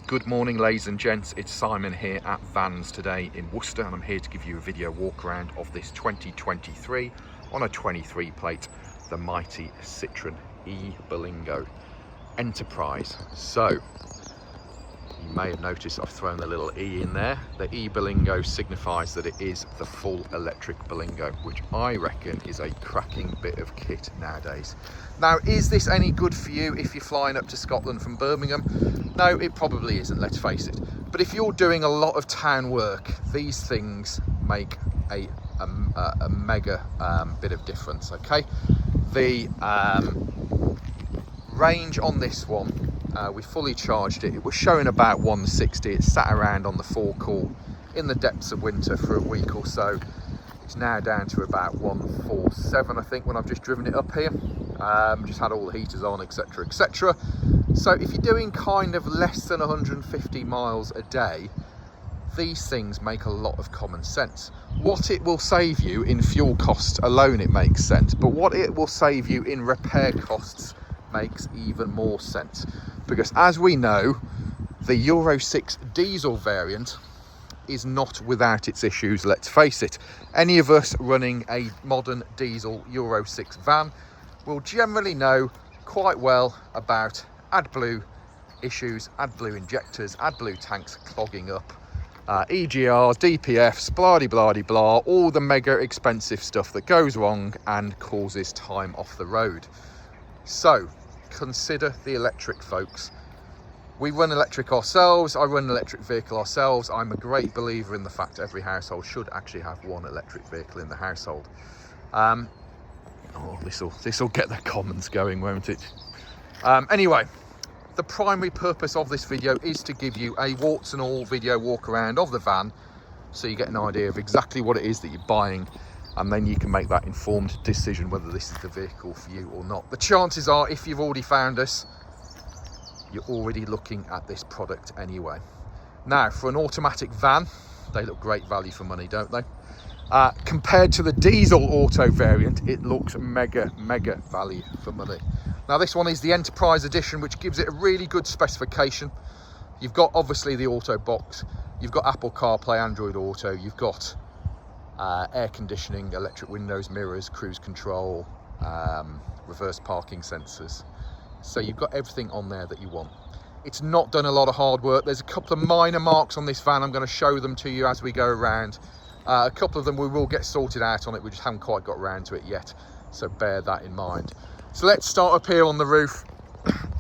Good morning, ladies and gents. It's Simon here at Vans today in Worcester, and I'm here to give you a video walk around of this 2023 on a 23 plate, the mighty Citroen E-Berlingo Enterprise. So you may have noticed I've thrown a little E in there. The E-Berlingo signifies that it is the full electric Berlingo, which I reckon is a cracking bit of kit nowadays. Now, is this any good for you if you're flying up to Scotland from Birmingham? No, it probably isn't, let's face it. But if you're doing a lot of town work, these things make a mega bit of difference, okay? The range on this one, we fully charged it. It was showing about 160. It sat around on the forecourt in the depths of winter for a week or so. It's now down to about 147, I think, when I've just driven it up here. Just had all the heaters on, etc, etc. So if you're doing kind of less than 150 miles a day, these things make a lot of common sense. What it will save you in fuel costs alone, it makes sense, but what it will save you in repair costs makes even more sense, because as we know, the Euro 6 diesel variant is not without its issues, let's face it. Any of us running a modern diesel Euro 6 van will generally know quite well about AdBlue issues, AdBlue injectors, AdBlue tanks clogging up, EGRs, DPFs, blah-de-blah-de-blah, all the mega expensive stuff that goes wrong and causes time off the road. So consider the electric, folks. We run electric ourselves. I run an electric vehicle ourselves. I'm a great believer in the fact every household should actually have one electric vehicle in the household. This'll get the comments going, won't it? Anyway, the primary purpose of this video is to give you a warts and all video walk around of the van, so you get an idea of exactly what it is that you're buying, and then you can make that informed decision whether this is the vehicle for you or not. The chances are, if you've already found us, you're already looking at this product anyway. Now, for an automatic van, they look great value for money, don't they? Compared to the diesel auto variant, it looks mega value for money. Now, this one is the Enterprise edition, which gives it a really good specification. You've got obviously the auto box, you've got Apple CarPlay, Android Auto, you've got air conditioning, electric windows, mirrors, cruise control, reverse parking sensors. So you've got everything on there that you want. It's not done a lot of hard work. There's a couple of minor marks on this van. I'm going to show them to you as we go around. A couple of them we will get sorted out on it. We just haven't quite got around to it yet, so bear that in mind. So let's start up here on the roof.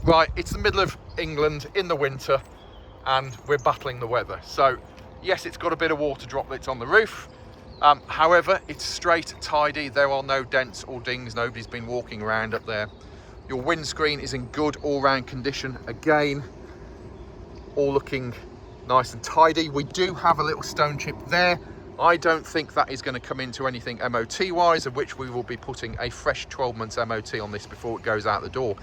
Right, it's the middle of England in the winter and we're battling the weather. So yes, it's got a bit of water droplets on the roof. However, it's straight, tidy. There are no dents or dings. Nobody's been walking around up there. Your windscreen is in good all-round condition. Again, all looking nice and tidy. We do have a little stone chip there. I don't think that is going to come into anything MOT-wise, of which we will be putting a fresh 12 months MOT on this before it goes out the door.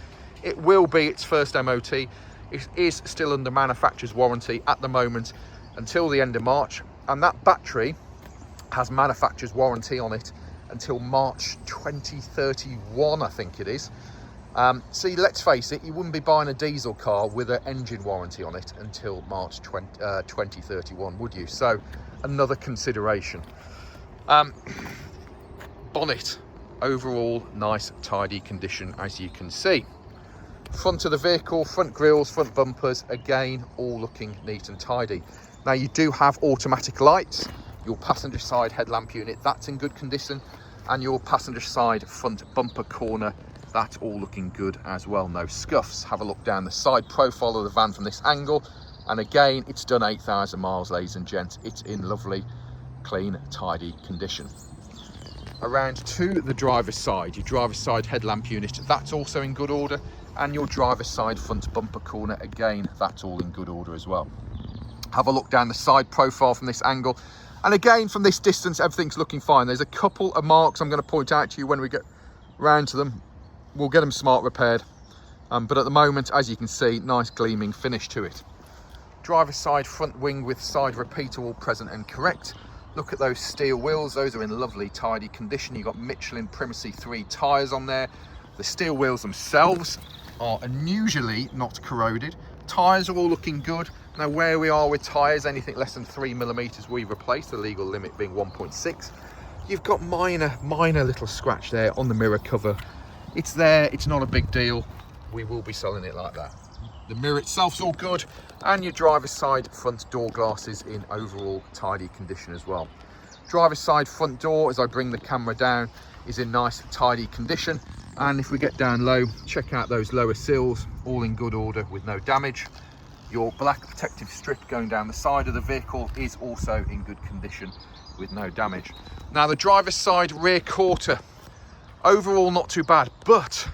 It will be its first MOT. It is still under manufacturer's warranty at the moment until the end of March, and that battery has manufacturer's warranty on it until March 2031, I think it is. See, let's face it, you wouldn't be buying a diesel car with an engine warranty on it until March 2031, would you? So, another consideration. Bonnet, overall nice, tidy condition, as you can see. Front of the vehicle, front grills, front bumpers, again, all looking neat and tidy. Now, you do have automatic lights. Your passenger side headlamp unit, that's in good condition, and your passenger side front bumper corner, that's all looking good as well, no scuffs. Have a look down the side profile of the van from this angle, and again, it's done 8,000 miles, ladies and gents. It's in lovely, clean, tidy condition. Around to the driver's side, your driver's side headlamp unit, that's also in good order, and your driver's side front bumper corner, again, that's all in good order as well. Have a look down the side profile from this angle, and again, from this distance, everything's looking fine. There's a couple of marks I'm going to point out to you when we get round to them. We'll get them smart repaired, but at the moment, as you can see, nice gleaming finish to it. Driver's side front wing with side repeater all present and correct. Look at those steel wheels. Those are in lovely, tidy condition. You've got Michelin Primacy 3 tyres on there. The steel wheels themselves are unusually not corroded. Tyres are all looking good. Now where we are with tyres, anything less than 3mm we replace, the legal limit being 1.6. You've got minor little scratch there on the mirror cover. It's there, it's not a big deal. We will be selling it like that. The mirror itself's all good, and your driver's side front door glass is in overall tidy condition as well. Driver's side front door, as I bring the camera down, is in nice tidy condition. And if we get down low, check out those lower sills, all in good order with no damage. Your black protective strip going down the side of the vehicle is also in good condition with no damage. Now the driver's side rear quarter, overall not too bad, but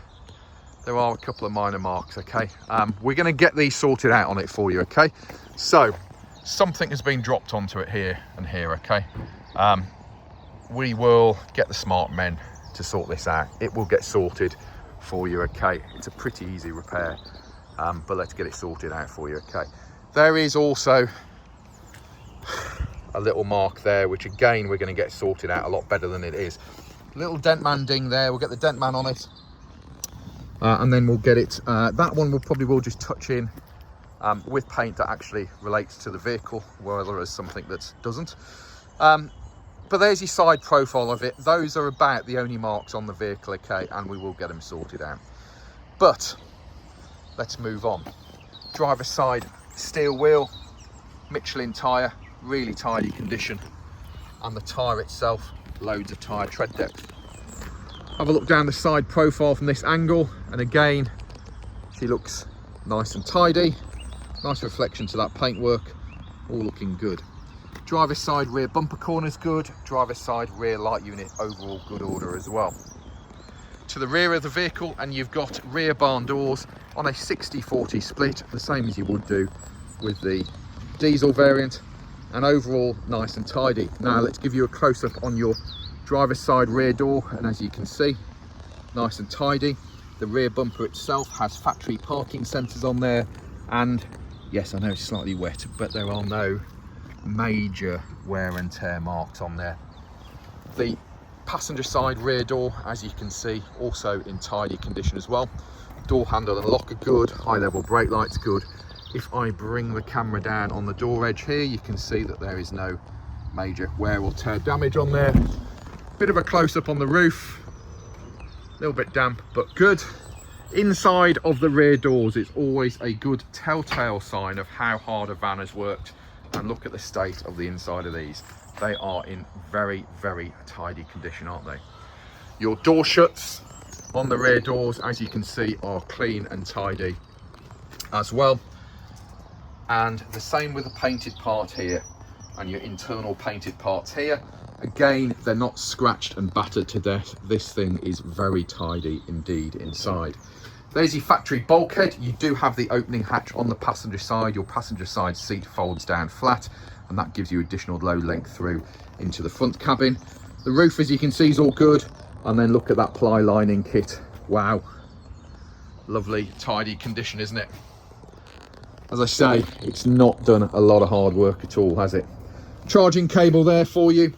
there are a couple of minor marks, okay? We're gonna get these sorted out on it for you, okay? So, something has been dropped onto it here and here, okay? We will get the smart men to sort this out. It will get sorted for you, okay? It's a pretty easy repair, but let's get it sorted out for you, okay? There is also a little mark there, which again, we're gonna get sorted out a lot better than it is. Little dent man ding there, we'll get the dent man on it. And then we'll get it, that one will just touch in with paint that actually relates to the vehicle, whereas there is something that doesn't. But there's your side profile of it. Those are about the only marks on the vehicle, okay, and we will get them sorted out. But let's move on. Driver's side steel wheel, Michelin tyre, really tidy condition, and the tyre itself, loads of tyre tread depth. Have a look down the side profile from this angle, and again, she looks nice and tidy. Nice reflection to that paintwork, all looking good. Driver's side rear bumper corner's good. Driver's side rear light unit, overall good order as well. To the rear of the vehicle, and you've got rear barn doors on a 60-40 split, the same as you would do with the diesel variant, and overall nice and tidy. Now let's give you a close-up on your driver's side rear door, and as you can see, nice and tidy. The rear bumper itself has factory parking sensors on there, and yes, I know it's slightly wet, but there are no major wear and tear marks on there. The passenger side rear door, as you can see, also in tidy condition as well. Door handle and lock are good, high level brake lights good. If I bring the camera down on the door edge here, you can see that there is no major wear or tear damage on there. Bit of a close-up on the roof, a little bit damp, but good. Inside of the rear doors, it's always a good telltale sign of how hard a van has worked. And look at the state of the inside of these. They are in very, very tidy condition, aren't they? Your door shuts on the rear doors, as you can see, are clean and tidy as well. And the same with the painted part here and your internal painted parts here. Again, they're not scratched and battered to death. This thing is very tidy indeed inside. There's your factory bulkhead. You do have the opening hatch on the passenger side. Your passenger side seat folds down flat, and that gives you additional load length through into the front cabin. The roof, as you can see, is all good. And then look at that ply lining kit. Wow. Lovely, tidy condition, isn't it? As I say, it's not done a lot of hard work at all, has it? Charging cable there for you.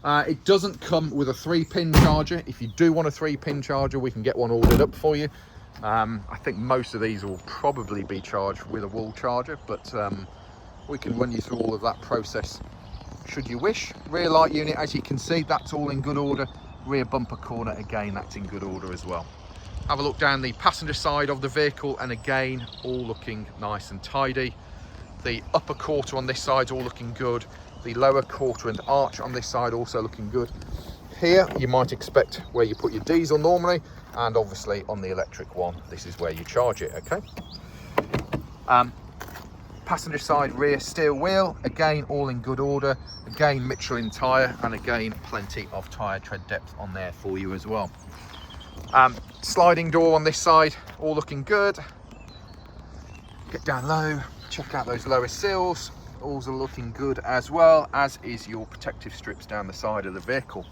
It doesn't come with a 3-pin charger. If you do want a 3-pin charger, we can get one ordered up for you. I think most of these will probably be charged with a wall charger, but we can run you through all of that process should you wish. Rear light unit, as you can see, that's all in good order. Rear bumper corner, again, that's in good order as well. Have a look down the passenger side of the vehicle, and again, all looking nice and tidy. The upper quarter on this side is all looking good. The lower quarter and arch on this side also looking good. Here, you might expect where you put your diesel normally, and obviously on the electric one, this is where you charge it, okay? Passenger side rear steel wheel, again, all in good order. Again, Michelin tyre, and again, plenty of tyre tread depth on there for you as well. Sliding door on this side, all looking good. Get down low, check out those lower sills. All's looking good as well, as is your protective strips down the side of the vehicle.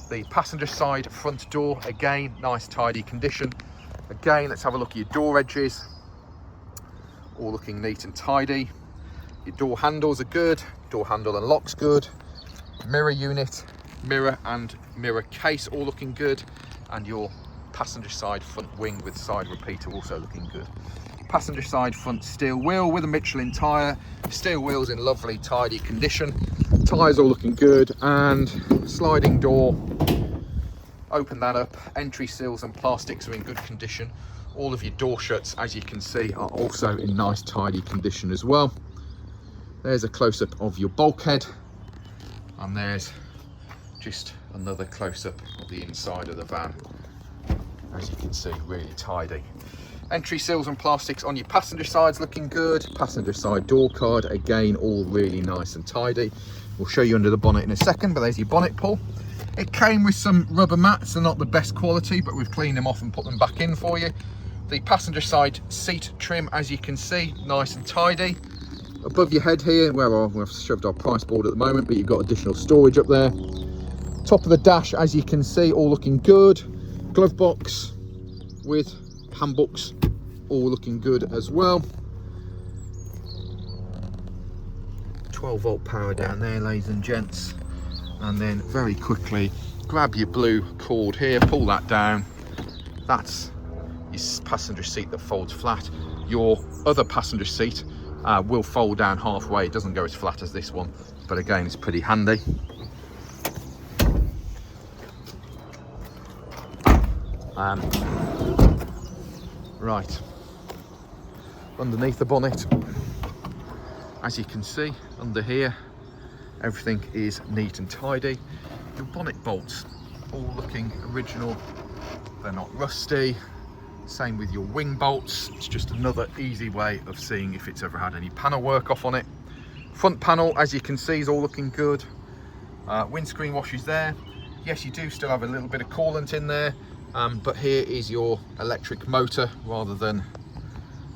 The passenger side front door, again, nice tidy condition. Again, let's have a look at your door edges. All looking neat and tidy. Your door handles are good. Door handle and lock's good. Mirror unit, mirror and mirror case, all looking good. And your passenger side front wing with side repeater also looking good. Passenger side front steel wheel with a Michelin tyre. Steel wheels in lovely, tidy condition. Tyres all looking good, and sliding door. Open that up. Entry seals and plastics are in good condition. All of your door shuts, as you can see, are also in nice, tidy condition as well. There's a close-up of your bulkhead, and there's just another close-up of the inside of the van. As you can see, really tidy. Entry seals and plastics on your passenger side's looking good. Passenger side door card, again, all really nice and tidy. We'll show you under the bonnet in a second, but there's your bonnet pull. It came with some rubber mats. They're not the best quality, but we've cleaned them off and put them back in for you. The passenger side seat trim, as you can see, nice and tidy. Above your head here, where we've shoved our price board at the moment, but you've got additional storage up there. Top of the dash, as you can see, all looking good. Glove box with handbooks, all looking good as well. 12-volt power down there, ladies and gents. And then very quickly, grab your blue cord here, pull that down. That's your passenger seat that folds flat. Your other passenger seat will fold down halfway. It doesn't go as flat as this one, but again, it's pretty handy. Right, underneath the bonnet, as you can see, under here, everything is neat and tidy. Your bonnet bolts, all looking original. They're not rusty. Same with your wing bolts. It's just another easy way of seeing if it's ever had any panel work off on it. Front panel, as you can see, is all looking good. Windscreen washers there. Yes, you do still have a little bit of coolant in there. But here is your electric motor rather than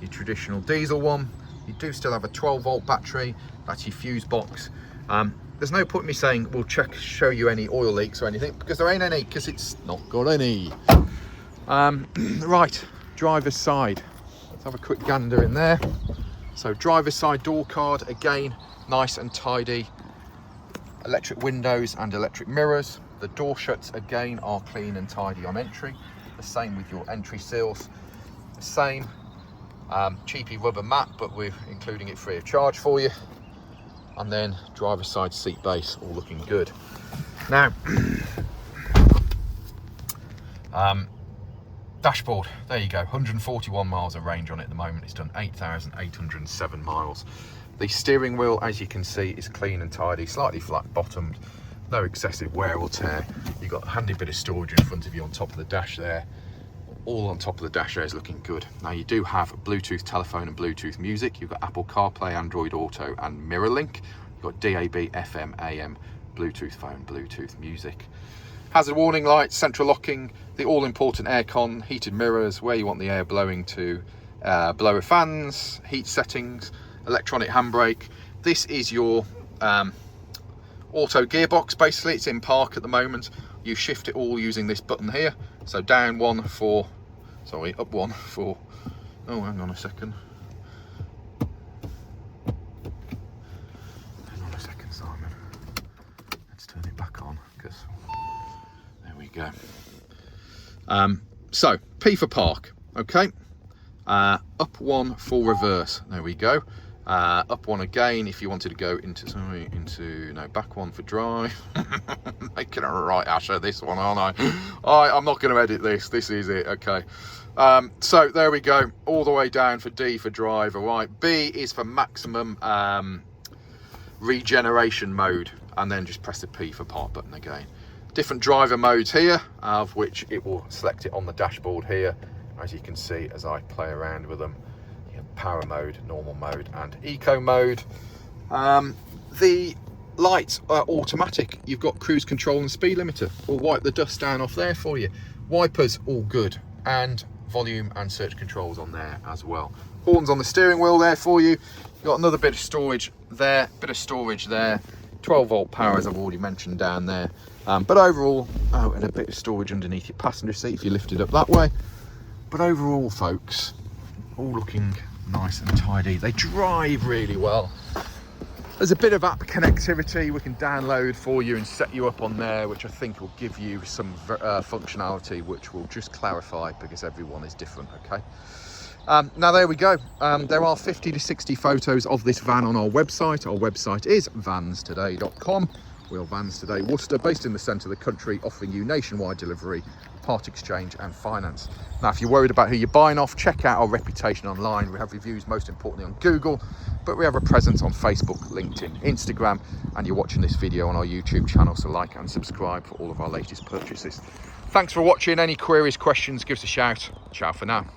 your traditional diesel one. You do still have a 12-volt battery. That's your fuse box. There's no point in me saying we'll show you any oil leaks or anything, because there ain't any, because it's not got any. Right, driver's side. Let's have a quick gander in there. So driver's side door card, again, nice and tidy. Electric windows and electric mirrors. The door shuts, again, are clean and tidy on entry. The same with your entry seals. The same cheapy rubber mat, but we're including it free of charge for you. And then driver's side seat base, all looking good. Now, dashboard, there you go, 141 miles of range on it at the moment. It's done 8,807 miles. The steering wheel, as you can see, is clean and tidy, slightly flat bottomed. No excessive wear or tear. You've got a handy bit of storage in front of you on top of the dash there. All on top of the dash there is looking good. Now you do have Bluetooth telephone and Bluetooth music. You've got Apple CarPlay, Android Auto and Mirror Link. You've got DAB, FM, AM, Bluetooth phone, Bluetooth music. Hazard warning lights, central locking, the all-important aircon, heated mirrors, where you want the air blowing to, blower fans, heat settings, electronic handbrake. This is your auto gearbox. Basically, it's in park at the moment. You shift it all using this button here. So down one for, sorry, up one for, oh, hang on a second. Hang on a second, Simon. Let's turn it back on, because there we go. So P for park, okay. Up one for reverse, there we go. Up one again if you wanted to go into, no, back one for drive. Making a right ass of this one, aren't I? I'm not going to edit this. This is it, okay. So there we go, all the way down for D for drive, all right. B is for maximum regeneration mode, and then just press the P for park button again. Different driver modes here, of which it will select it on the dashboard here, as you can see as I play around with them. Power mode, normal mode and eco mode. The lights are automatic. You've got cruise control and speed limiter. We'll wipe the dust down off there for you. Wipers, all good, and volume and search controls on there as well. Horns on the steering wheel there for you. You've got another bit of storage there, 12-volt power, as I've already mentioned down there. But overall, oh, and a bit of storage underneath your passenger seat if you lift it up that way. But overall, folks, all looking nice and tidy. They drive really well. There's a bit of app connectivity we can download for you and set you up on there, which I think will give you some functionality which will just clarify, because everyone is different, okay. Now there we go. There are 50 to 60 photos of this van on our website. Our website is vanstoday.com. We are Vans Today Worcester, based in the centre of the country, offering you nationwide delivery, part exchange and finance. Now, if you're worried about who you're buying off, check out our reputation online. We have reviews, most importantly, on Google, but we have a presence on Facebook, LinkedIn, Instagram, and you're watching this video on our YouTube channel, so like and subscribe for all of our latest purchases. Thanks for watching. Any queries, questions, give us a shout. Ciao for now.